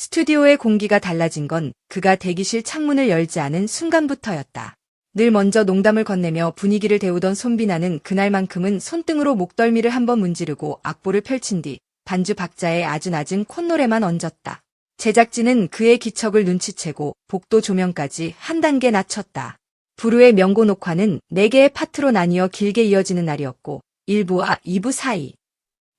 스튜디오의 공기가 달라진 건 그가 대기실 창문을 열지 않은 순간부터였다. 늘 먼저 농담을 건네며 분위기를 데우던 손비나는 그날만큼은 손등으로 목덜미를 한번 문지르고 악보를 펼친 뒤 반주 박자에 아주 낮은 콧노래만 얹었다. 제작진은 그의 기척을 눈치채고 복도 조명까지 한 단계 낮췄다. 부르의 명곡 녹화는 4개의 파트로 나뉘어 길게 이어지는 날이었고 1부와 2부 사이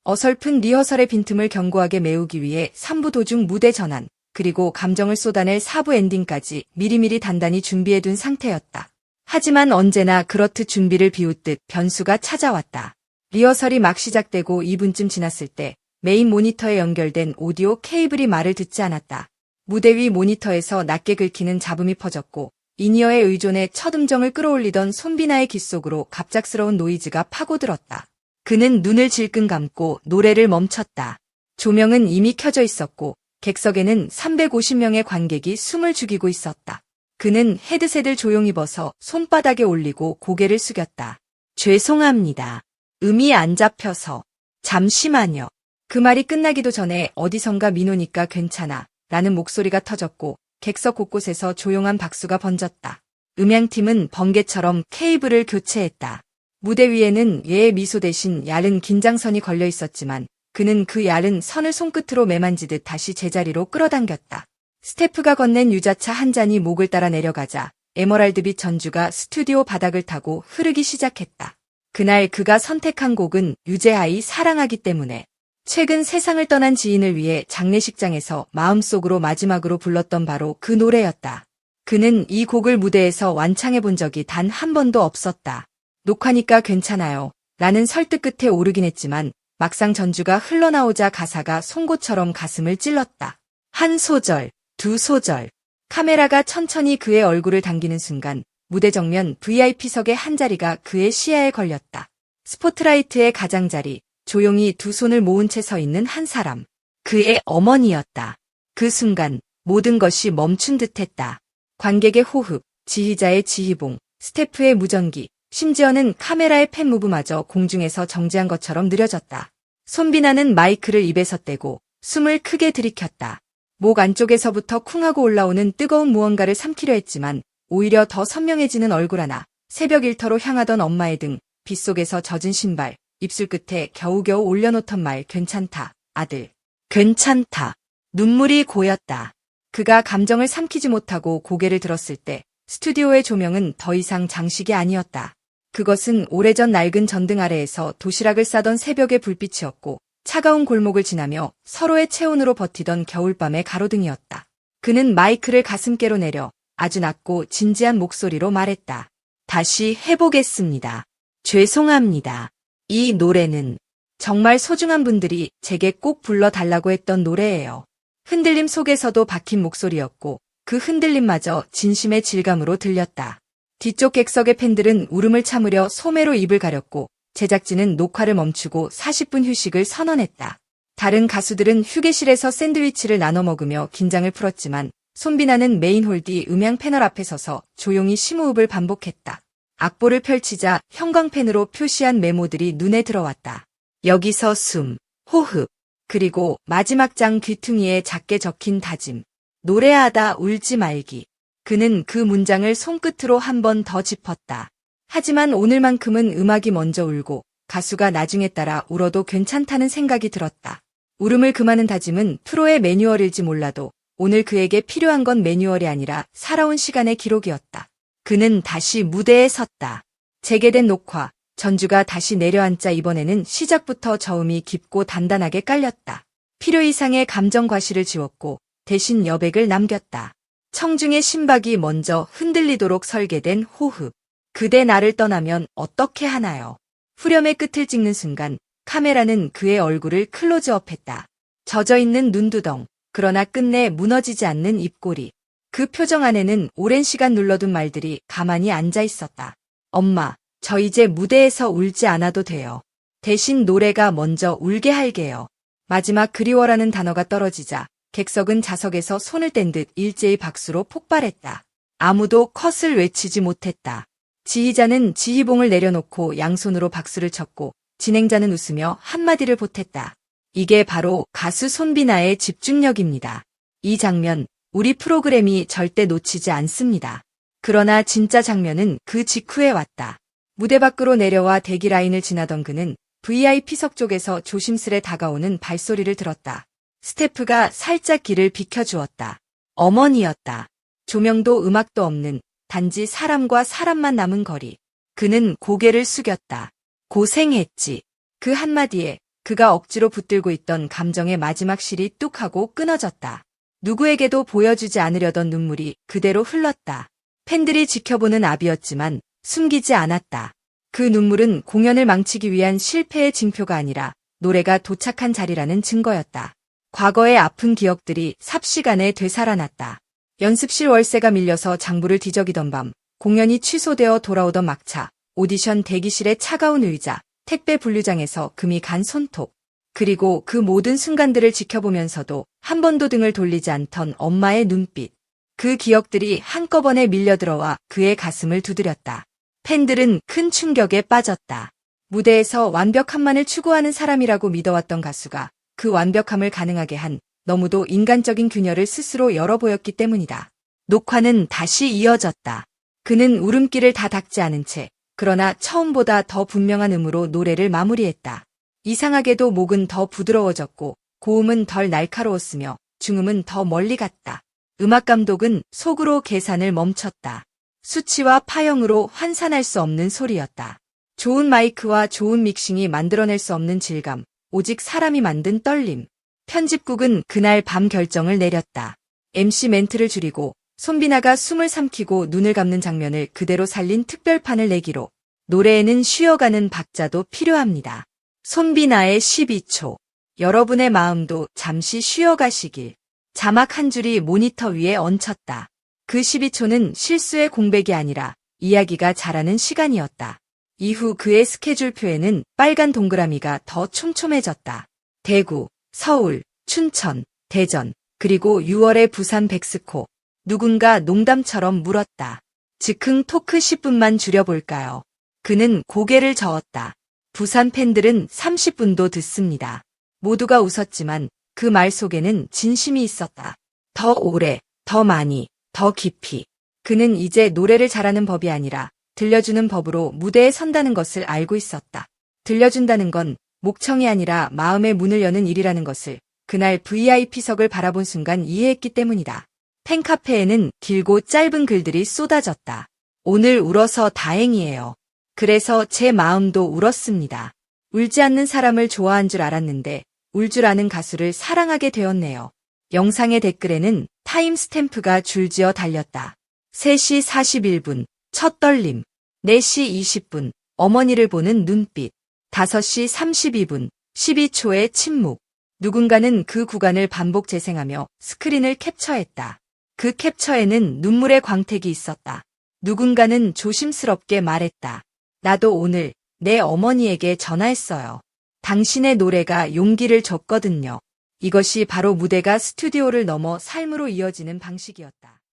어설픈 리허설의 빈틈을 견고하게 메우기 위해 3부 도중 무대 전환, 그리고 감정을 쏟아낼 4부 엔딩까지 미리미리 단단히 준비해둔 상태였다. 하지만 언제나 그렇듯 준비를 비웃듯 변수가 찾아왔다. 리허설이 막 시작되고 2분쯤 지났을 때 메인 모니터에 연결된 오디오 케이블이 말을 듣지 않았다. 무대 위 모니터에서 낮게 긁히는 잡음이 퍼졌고 인이어에 의존해 첫 음정을 끌어올리던 손비나의 귀 속으로 갑작스러운 노이즈가 파고들었다. 그는 눈을 질끈 감고 노래를 멈췄다. 조명은 이미 켜져 있었고 객석에는 350명의 관객이 숨을 죽이고 있었다. 그는 헤드셋을 조용히 벗어 손바닥에 올리고 고개를 숙였다. 죄송합니다. 음이 안 잡혀서. 잠시만요. 그 말이 끝나기도 전에 어디선가 민호니까 괜찮아 라는 목소리가 터졌고 객석 곳곳에서 조용한 박수가 번졌다. 음향팀은 번개처럼 케이블을 교체했다. 무대 위에는 예의 미소 대신 얇은 긴장선이 걸려 있었지만 그는 그 얇은 선을 손끝으로 매만지듯 다시 제자리로 끌어당겼다. 스태프가 건넨 유자차 한 잔이 목을 따라 내려가자 에메랄드빛 전주가 스튜디오 바닥을 타고 흐르기 시작했다. 그날 그가 선택한 곡은 유재하의 사랑하기 때문에. 최근 세상을 떠난 지인을 위해 장례식장에서 마음속으로 마지막으로 불렀던 바로 그 노래였다. 그는 이 곡을 무대에서 완창해 본 적이 단 한 번도 없었다. 녹화니까 괜찮아요 라는 설득 끝에 오르긴 했지만 막상 전주가 흘러나오자 가사가 송곳처럼 가슴을 찔렀다. 한 소절, 두 소절. 카메라가 천천히 그의 얼굴을 당기는 순간 무대 정면 VIP석의 한 자리가 그의 시야에 걸렸다. 스포트라이트의 가장자리, 조용히 두 손을 모은 채 서 있는 한 사람. 그의 어머니였다. 그 순간 모든 것이 멈춘 듯했다. 관객의 호흡, 지휘자의 지휘봉, 스태프의 무전기, 심지어는 카메라의 팬무브마저 공중에서 정지한 것처럼 느려졌다. 손비나는 마이크를 입에서 떼고 숨을 크게 들이켰다. 목 안쪽에서부터 쿵하고 올라오는 뜨거운 무언가를 삼키려 했지만 오히려 더 선명해지는 얼굴 하나, 새벽 일터로 향하던 엄마의 등, 빗속에서 젖은 신발, 입술 끝에 겨우겨우 올려놓던 말 괜찮다, 아들. 괜찮다. 눈물이 고였다. 그가 감정을 삼키지 못하고 고개를 들었을 때 스튜디오의 조명은 더 이상 장식이 아니었다. 그것은 오래전 낡은 전등 아래에서 도시락을 싸던 새벽의 불빛이었고 차가운 골목을 지나며 서로의 체온으로 버티던 겨울밤의 가로등이었다. 그는 마이크를 가슴께로 내려 아주 낮고 진지한 목소리로 말했다. 다시 해보겠습니다. 죄송합니다. 이 노래는 정말 소중한 분들이 제게 꼭 불러달라고 했던 노래예요. 흔들림 속에서도 박힌 목소리였고 그 흔들림마저 진심의 질감으로 들렸다. 뒤쪽 객석의 팬들은 울음을 참으려 소매로 입을 가렸고 제작진은 녹화를 멈추고 40분 휴식을 선언했다. 다른 가수들은 휴게실에서 샌드위치를 나눠 먹으며 긴장을 풀었지만 손비나는 메인 홀 뒤 음향 패널 앞에 서서 조용히 심호흡을 반복했다. 악보를 펼치자 형광펜으로 표시한 메모들이 눈에 들어왔다. 여기서 숨, 호흡, 그리고 마지막 장 귀퉁이에 작게 적힌 다짐. 노래하다 울지 말기. 그는 그 문장을 손끝으로 한 번 더 짚었다. 하지만 오늘만큼은 음악이 먼저 울고 가수가 나중에 따라 울어도 괜찮다는 생각이 들었다. 울음을 금하는 다짐은 프로의 매뉴얼일지 몰라도 오늘 그에게 필요한 건 매뉴얼이 아니라 살아온 시간의 기록이었다. 그는 다시 무대에 섰다. 재개된 녹화, 전주가 다시 내려앉자 이번에는 시작부터 저음이 깊고 단단하게 깔렸다. 필요 이상의 감정 과실을 지웠고 대신 여백을 남겼다. 청중의 심박이 먼저 흔들리도록 설계된 호흡. 그대 나를 떠나면 어떻게 하나요? 후렴의 끝을 찍는 순간 카메라는 그의 얼굴을 클로즈업했다. 젖어있는 눈두덩, 그러나 끝내 무너지지 않는 입꼬리. 그 표정 안에는 오랜 시간 눌러둔 말들이 가만히 앉아 있었다. 엄마, 저 이제 무대에서 울지 않아도 돼요. 대신 노래가 먼저 울게 할게요. 마지막 그리워라는 단어가 떨어지자 객석은 자석에서 손을 뗀 듯 일제히 박수로 폭발했다. 아무도 컷을 외치지 못했다. 지휘자는 지휘봉을 내려놓고 양손으로 박수를 쳤고 진행자는 웃으며 한마디를 보탰다. 이게 바로 가수 손비나의 집중력입니다. 이 장면, 우리 프로그램이 절대 놓치지 않습니다. 그러나 진짜 장면은 그 직후에 왔다. 무대 밖으로 내려와 대기 라인을 지나던 그는 VIP석 쪽에서 조심스레 다가오는 발소리를 들었다. 스태프가 살짝 길을 비켜주었다. 어머니였다. 조명도 음악도 없는 단지 사람과 사람만 남은 거리. 그는 고개를 숙였다. 고생했지. 그 한마디에 그가 억지로 붙들고 있던 감정의 마지막 실이 뚝 하고 끊어졌다. 누구에게도 보여주지 않으려던 눈물이 그대로 흘렀다. 팬들이 지켜보는 압이었지만 숨기지 않았다. 그 눈물은 공연을 망치기 위한 실패의 징표가 아니라 노래가 도착한 자리라는 증거였다. 과거의 아픈 기억들이 삽시간에 되살아났다. 연습실 월세가 밀려서 장부를 뒤적이던 밤, 공연이 취소되어 돌아오던 막차, 오디션 대기실의 차가운 의자, 택배 분류장에서 금이 간 손톱, 그리고 그 모든 순간들을 지켜보면서도 한 번도 등을 돌리지 않던 엄마의 눈빛. 그 기억들이 한꺼번에 밀려들어와 그의 가슴을 두드렸다. 팬들은 큰 충격에 빠졌다. 무대에서 완벽함만을 추구하는 사람이라고 믿어왔던 가수가 그 완벽함을 가능하게 한 너무도 인간적인 균열을 스스로 열어보였기 때문이다. 녹화는 다시 이어졌다. 그는 울음기를 다 닦지 않은 채 그러나 처음보다 더 분명한 음으로 노래를 마무리했다. 이상하게도 목은 더 부드러워졌고 고음은 덜 날카로웠으며 중음은 더 멀리 갔다. 음악 감독은 속으로 계산을 멈췄다. 수치와 파형으로 환산할 수 없는 소리였다. 좋은 마이크와 좋은 믹싱이 만들어낼 수 없는 질감, 오직 사람이 만든 떨림. 편집국은 그날 밤 결정을 내렸다. MC 멘트를 줄이고 손비나가 숨을 삼키고 눈을 감는 장면을 그대로 살린 특별판을 내기로. 노래에는 쉬어가는 박자도 필요합니다. 손비나의 12초. 여러분의 마음도 잠시 쉬어가시길. 자막 한 줄이 모니터 위에 얹혔다. 그 12초는 실수의 공백이 아니라 이야기가 자라는 시간이었다. 이후 그의 스케줄표에는 빨간 동그라미가 더 촘촘해졌다. 대구, 서울, 춘천, 대전, 그리고 6월의 부산 백스코. 누군가 농담처럼 물었다. 즉흥 토크 10분만 줄여볼까요? 그는 고개를 저었다. 부산 팬들은 30분도 듣습니다. 모두가 웃었지만 그 말 속에는 진심이 있었다. 더 오래, 더 많이, 더 깊이. 그는 이제 노래를 잘하는 법이 아니라 들려주는 법으로 무대에 선다는 것을 알고 있었다. 들려준다는 건 목청이 아니라 마음의 문을 여는 일이라는 것을 그날 VIP석을 바라본 순간 이해했기 때문이다. 팬카페에는 길고 짧은 글들이 쏟아졌다. 오늘 울어서 다행이에요. 그래서 제 마음도 울었습니다. 울지 않는 사람을 좋아한 줄 알았는데 울 줄 아는 가수를 사랑하게 되었네요. 영상의 댓글에는 타임스탬프가 줄지어 달렸다. 3시 41분, 첫 떨림. 4시 20분, 어머니를 보는 눈빛. 5시 32분, 12초의 침묵. 누군가는 그 구간을 반복 재생하며 스크린을 캡처했다. 그 캡처에는 눈물의 광택이 있었다. 누군가는 조심스럽게 말했다. 나도 오늘 내 어머니에게 전화했어요. 당신의 노래가 용기를 줬거든요. 이것이 바로 무대가 스튜디오를 넘어 삶으로 이어지는 방식이었다.